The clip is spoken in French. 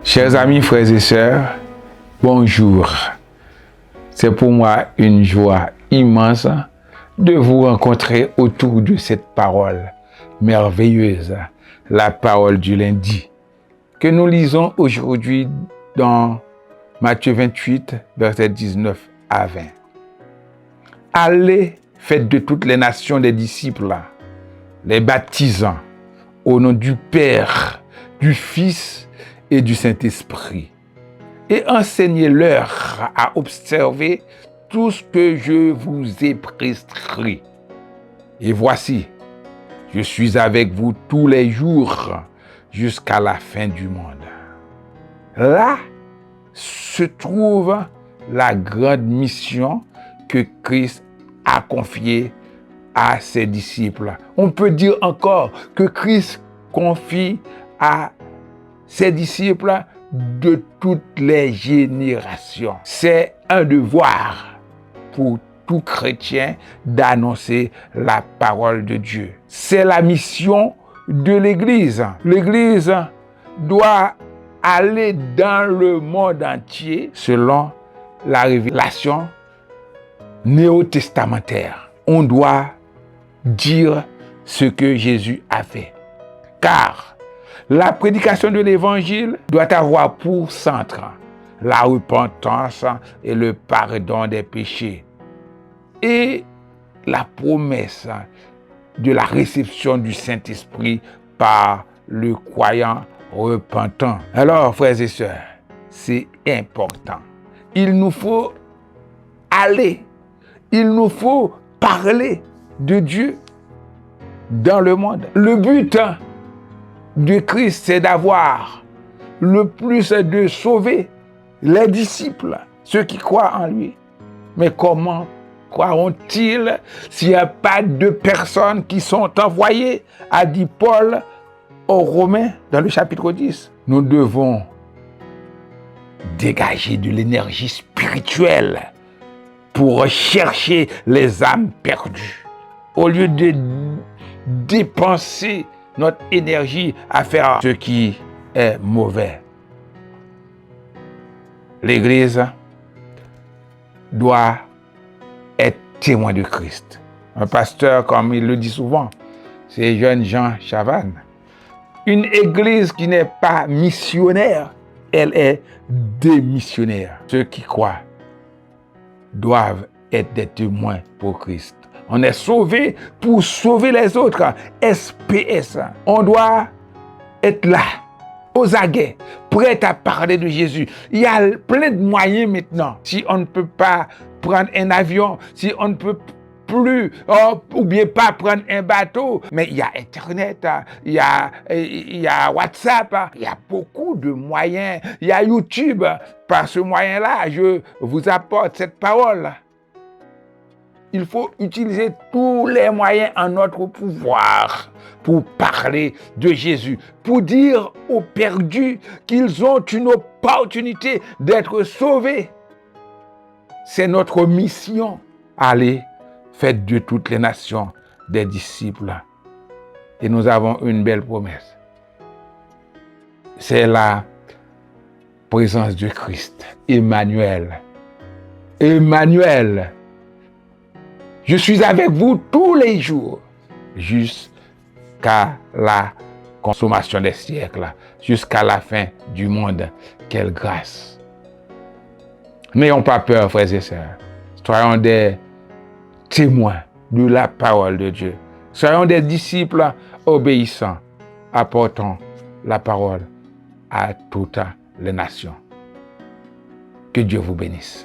Chers amis, frères et sœurs, bonjour. C'est pour moi une joie immense de vous rencontrer autour de cette parole merveilleuse, la parole du lundi, que nous lisons aujourd'hui dans Matthieu 28, versets 19 à 20. Allez, faites de toutes les nations des disciples, les baptisant au nom du Père, du Fils et du Saint-Esprit, et enseignez-leur à observer tout ce que je vous ai prescrit. Et voici, je suis avec vous tous les jours jusqu'à la fin du monde. Là se trouve la grande mission que Christ a confiée à ses disciples. On peut dire encore que Christ confie à ses disciples de toutes les générations. C'est un devoir pour tout chrétien d'annoncer la parole de Dieu. C'est la mission de l'Église. L'Église doit aller dans le monde entier selon la révélation néo-testamentaire. On doit dire ce que Jésus a fait. Car la prédication de l'Évangile doit avoir pour centre la repentance et le pardon des péchés et la promesse de la réception du Saint-Esprit par le croyant repentant. Alors, frères et sœurs, c'est important. Il nous faut aller, il nous faut parler de Dieu dans le monde. Le but de Christ, c'est d'avoir le plus de sauver les disciples, ceux qui croient en lui. Mais comment croiront-ils s'il n'y a pas de personnes qui sont envoyées, a dit Paul aux Romains dans le chapitre 10. Nous devons dégager de l'énergie spirituelle pour rechercher les âmes perdues. Au lieu de dépenser notre énergie à faire ce qui est mauvais. L'Église doit être témoin de Christ. Un pasteur, comme il le dit souvent, c'est jeune Jean Chavannes. Une Église qui n'est pas missionnaire, elle est démissionnaire. Ceux qui croient doivent être des témoins pour Christ. On est sauvé pour sauver les autres. SPS. On doit être là, aux aguets, prêt à parler de Jésus. Il y a plein de moyens maintenant. Si on ne peut pas prendre un avion, si on ne peut plus, ou bien pas prendre un bateau, mais il y a Internet, il y a WhatsApp, il y a beaucoup de moyens. Il y a YouTube. Par ce moyen-là, je vous apporte cette parole. Il faut utiliser tous les moyens en notre pouvoir pour parler de Jésus, pour dire aux perdus qu'ils ont une opportunité d'être sauvés. C'est notre mission. Allez, faites de toutes les nations des disciples. Et nous avons une belle promesse. C'est la présence de Christ, Emmanuel. Emmanuel. Je suis avec vous tous les jours, jusqu'à la consommation des siècles, jusqu'à la fin du monde. Quelle grâce! N'ayons pas peur, frères et sœurs. Soyons des témoins de la parole de Dieu. Soyons des disciples obéissants, apportons la parole à toutes les nations. Que Dieu vous bénisse.